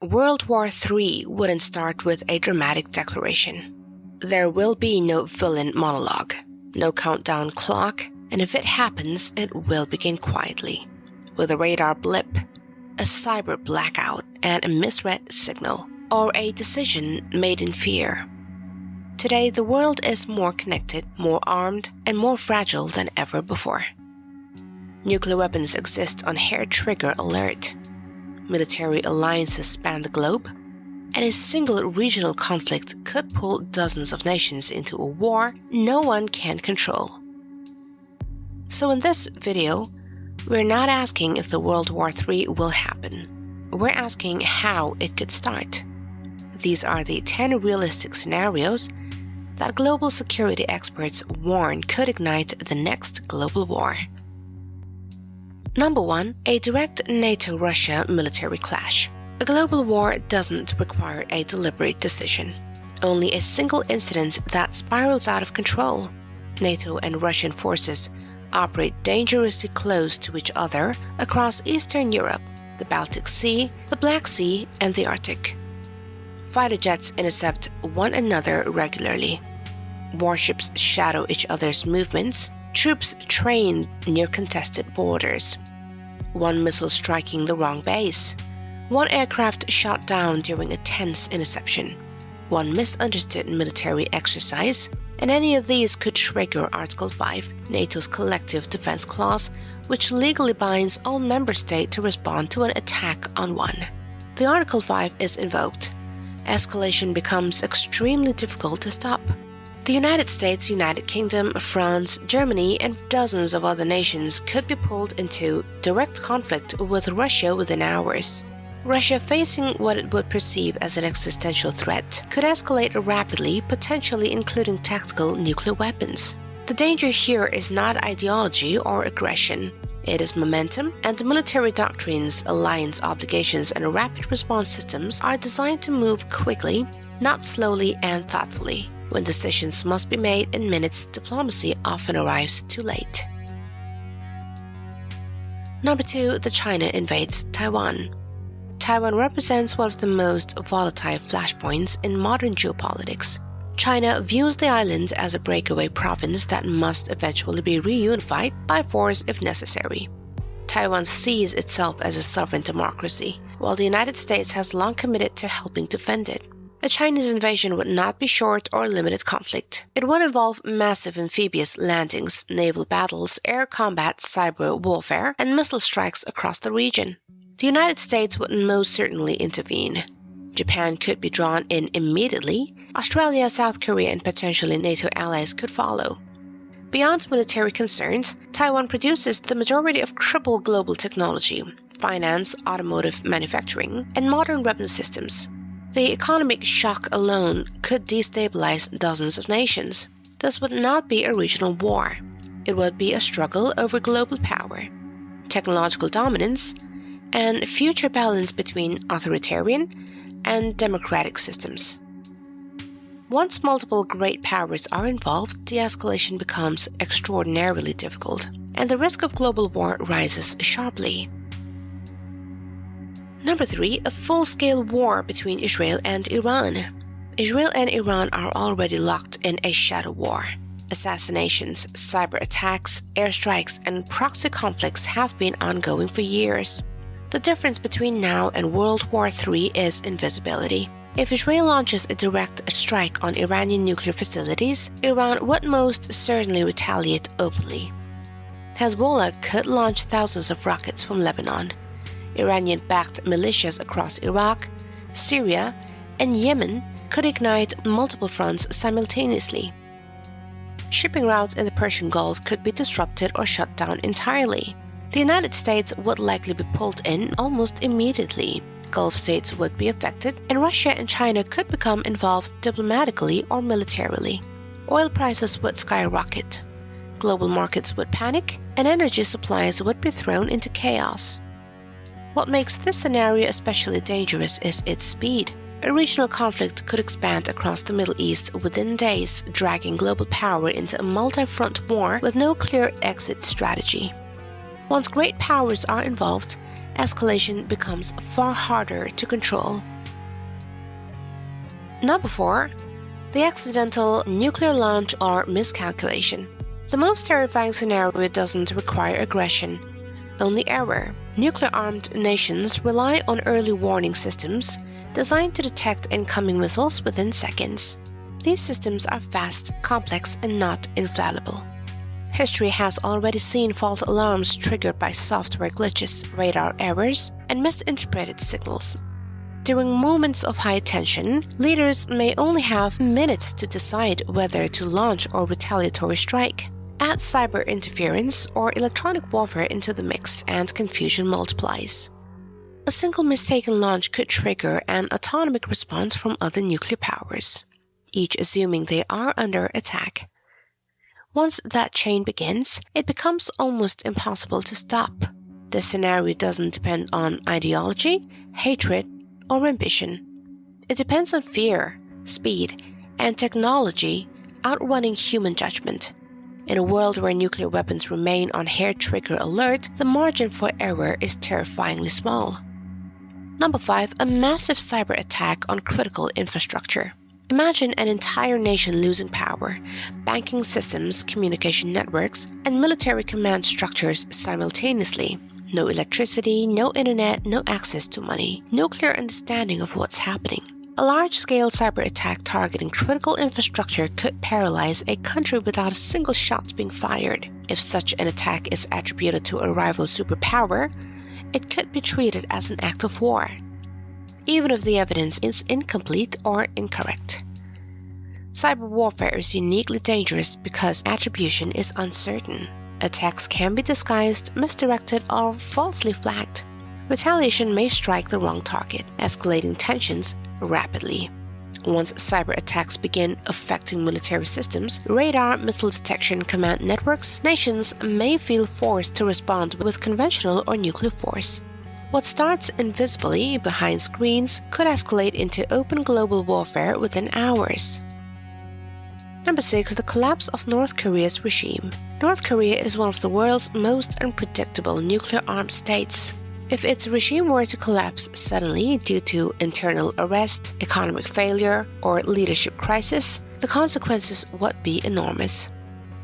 World War III wouldn't start with a dramatic declaration. There will be no villain monologue, no countdown clock, and if it happens, it will begin quietly, with a radar blip, a cyber blackout, and a misread signal, or a decision made in fear. Today, the world is more connected, more armed, and more fragile than ever before. Nuclear weapons exist on hair-trigger alert. Military alliances span the globe, and a single regional conflict could pull dozens of nations into a war no one can control. So in this video, we're not asking if the World War III will happen. We're asking how it could start. These are the 10 realistic scenarios that global security experts warn could ignite the next global war. Number 1. A direct NATO-Russia military clash. A global war doesn't require a deliberate decision, only a single incident that spirals out of control. NATO and Russian forces operate dangerously close to each other across Eastern Europe, the Baltic Sea, the Black Sea, and the Arctic. Fighter jets intercept one another regularly. Warships shadow each other's movements. Troops train near contested borders. One missile striking the wrong base. One aircraft shot down during a tense interception. One misunderstood military exercise, and any of these could trigger Article 5, NATO's collective defense clause, which legally binds all member states to respond to an attack on one. The Article 5 is invoked. Escalation becomes extremely difficult to stop. The United States, United Kingdom, France, Germany, and dozens of other nations could be pulled into direct conflict with Russia within hours. Russia, facing what it would perceive as an existential threat, could escalate rapidly, potentially including tactical nuclear weapons. The danger here is not ideology or aggression. It is momentum, and military doctrines, alliance obligations, and rapid response systems are designed to move quickly, not slowly and thoughtfully. When decisions must be made in minutes, diplomacy often arrives too late. Number 2. China invades Taiwan. Taiwan represents one of the most volatile flashpoints in modern geopolitics. China views the island as a breakaway province that must eventually be reunified by force if necessary. Taiwan sees itself as a sovereign democracy, while the United States has long committed to helping defend it. A Chinese invasion would not be short or limited conflict. It would involve massive amphibious landings, naval battles, air combat, cyber warfare, and missile strikes across the region. The United States would most certainly intervene. Japan could be drawn in immediately. Australia, South Korea, and potentially NATO allies could follow. Beyond military concerns, Taiwan produces the majority of critical global technology, finance, automotive manufacturing, and modern weapon systems. The economic shock alone could destabilize dozens of nations. This would not be a regional war. It would be a struggle over global power, technological dominance, and future balance between authoritarian and democratic systems. Once multiple great powers are involved, de-escalation becomes extraordinarily difficult, and the risk of global war rises sharply. Number 3. A full-scale war between Israel and Iran. Israel and Iran are already locked in a shadow war. Assassinations, cyber attacks, airstrikes, and proxy conflicts have been ongoing for years. The difference between now and World War III is invisibility. If Israel launches a direct strike on Iranian nuclear facilities, Iran would most certainly retaliate openly. Hezbollah could launch thousands of rockets from Lebanon. Iranian-backed militias across Iraq, Syria, and Yemen could ignite multiple fronts simultaneously. Shipping routes in the Persian Gulf could be disrupted or shut down entirely. The United States would likely be pulled in almost immediately. Gulf states would be affected, and Russia and China could become involved diplomatically or militarily. Oil prices would skyrocket. Global markets would panic, and energy supplies would be thrown into chaos. What makes this scenario especially dangerous is its speed. A regional conflict could expand across the Middle East within days, dragging global power into a multi-front war with no clear exit strategy. Once great powers are involved, escalation becomes far harder to control. Number 4. The accidental nuclear launch or miscalculation. The most terrifying scenario doesn't require aggression, only error. Nuclear-armed nations rely on early warning systems designed to detect incoming missiles within seconds. These systems are fast, complex, and not infallible. History has already seen false alarms triggered by software glitches, radar errors, and misinterpreted signals. During moments of high tension, leaders may only have minutes to decide whether to launch or retaliatory strike. Add cyber interference or electronic warfare into the mix, and confusion multiplies. A single mistaken launch could trigger an autonomic response from other nuclear powers, each assuming they are under attack. Once that chain begins, it becomes almost impossible to stop. This scenario doesn't depend on ideology, hatred, or ambition. It depends on fear, speed, and technology outrunning human judgment. In a world where nuclear weapons remain on hair-trigger alert, the margin for error is terrifyingly small. Number 5. A massive cyber attack on critical infrastructure. Imagine an entire nation losing power, banking systems, communication networks, and military command structures simultaneously. No electricity, no internet, no access to money, no clear understanding of what's happening. A large-scale cyber attack targeting critical infrastructure could paralyze a country without a single shot being fired. If such an attack is attributed to a rival superpower, it could be treated as an act of war, even if the evidence is incomplete or incorrect. Cyber warfare is uniquely dangerous because attribution is uncertain. Attacks can be disguised, misdirected, or falsely flagged. Retaliation may strike the wrong target, escalating tensions rapidly. Once cyber attacks begin affecting military systems, radar, missile detection, command networks, nations may feel forced to respond with conventional or nuclear force. What starts invisibly behind screens could escalate into open global warfare within hours. Number 6. The collapse of North Korea's regime. North Korea is one of the world's most unpredictable nuclear-armed states. If its regime were to collapse suddenly due to internal unrest, economic failure, or leadership crisis, the consequences would be enormous.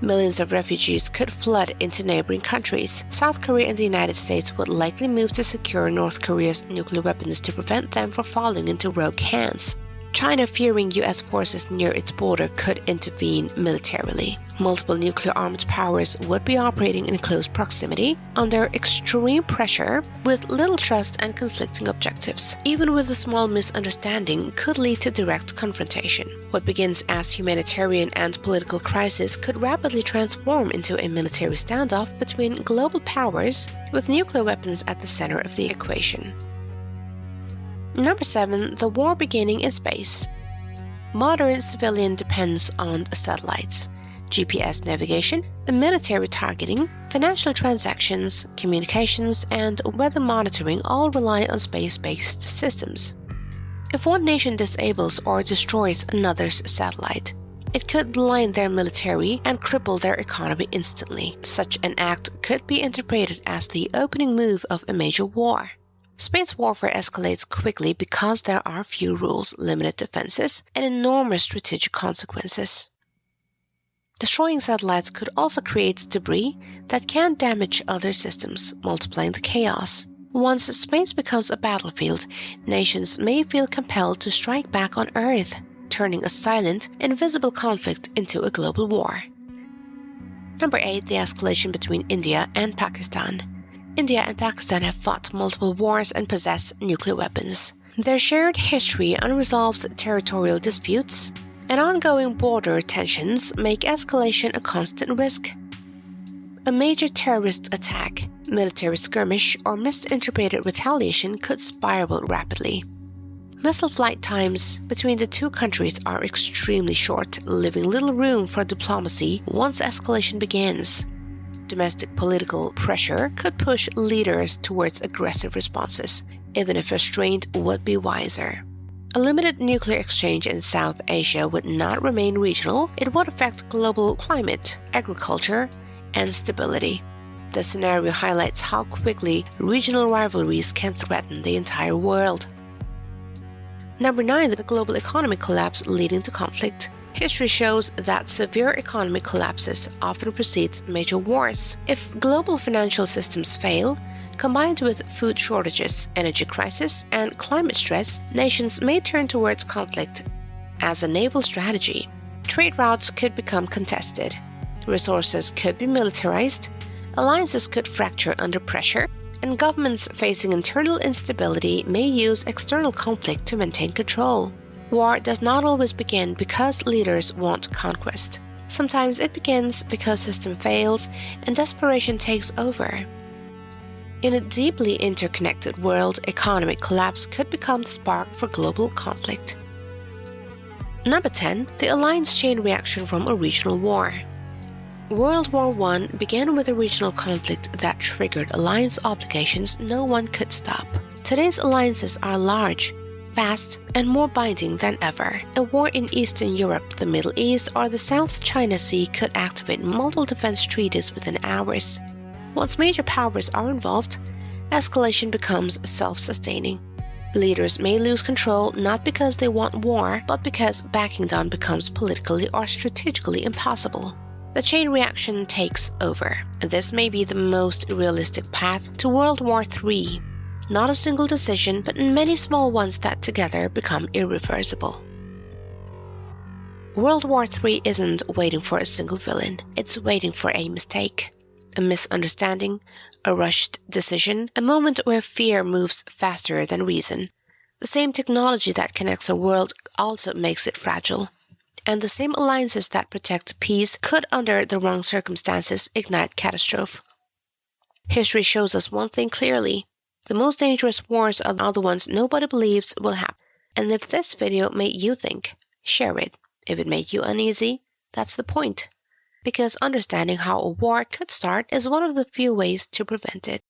Millions of refugees could flood into neighboring countries. South Korea and the United States would likely move to secure North Korea's nuclear weapons to prevent them from falling into rogue hands. China, fearing US forces near its border, could intervene militarily. Multiple nuclear-armed powers would be operating in close proximity, under extreme pressure, with little trust and conflicting objectives. Even with a small misunderstanding could lead to direct confrontation. What begins as humanitarian and political crisis could rapidly transform into a military standoff between global powers, with nuclear weapons at the center of the equation. Number 7. The war beginning in space. Modern civilian depends on satellites, GPS navigation, military targeting, financial transactions, communications, and weather monitoring all rely on space-based systems. If one nation disables or destroys another's satellite, it could blind their military and cripple their economy instantly. Such an act could be interpreted as the opening move of a major war. Space warfare escalates quickly because there are few rules, limited defenses, and enormous strategic consequences. Destroying satellites could also create debris that can damage other systems, multiplying the chaos. Once space becomes a battlefield, nations may feel compelled to strike back on Earth, turning a silent, invisible conflict into a global war. Number 8. The escalation between India and Pakistan. India and Pakistan have fought multiple wars and possess nuclear weapons. Their shared history, unresolved territorial disputes, and ongoing border tensions make escalation a constant risk. A major terrorist attack, military skirmish, or misinterpreted retaliation could spiral rapidly. Missile flight times between the two countries are extremely short, leaving little room for diplomacy once escalation begins. Domestic political pressure could push leaders towards aggressive responses, even if restraint would be wiser. A limited nuclear exchange in South Asia would not remain regional, it would affect global climate, agriculture, and stability. This scenario highlights how quickly regional rivalries can threaten the entire world. Number 9, the global economy collapse leading to conflict. History shows that severe economic collapses often precedes major wars. If global financial systems fail, combined with food shortages, energy crisis, and climate stress, nations may turn towards conflict as a naval strategy. Trade routes could become contested, resources could be militarized, alliances could fracture under pressure, and governments facing internal instability may use external conflict to maintain control. War does not always begin because leaders want conquest. Sometimes it begins because system fails and desperation takes over. In a deeply interconnected world, economic collapse could become the spark for global conflict. Number 10. The alliance chain reaction from a regional war. World War I began with a regional conflict that triggered alliance obligations no one could stop. Today's alliances are large, fast, and more binding than ever. A war in Eastern Europe, the Middle East, or the South China Sea could activate multiple defense treaties within hours. Once major powers are involved, escalation becomes self-sustaining. Leaders may lose control not because they want war, but because backing down becomes politically or strategically impossible. The chain reaction takes over, and this may be the most realistic path to World War III. Not a single decision, but many small ones that together become irreversible. World War III isn't waiting for a single villain, it's waiting for a mistake, a misunderstanding, a rushed decision, a moment where fear moves faster than reason. The same technology that connects a world also makes it fragile. And the same alliances that protect peace could, under the wrong circumstances, ignite catastrophe. History shows us one thing clearly. The most dangerous wars are the ones nobody believes will happen. And if this video made you think, share it. If it made you uneasy, that's the point. Because understanding how a war could start is one of the few ways to prevent it.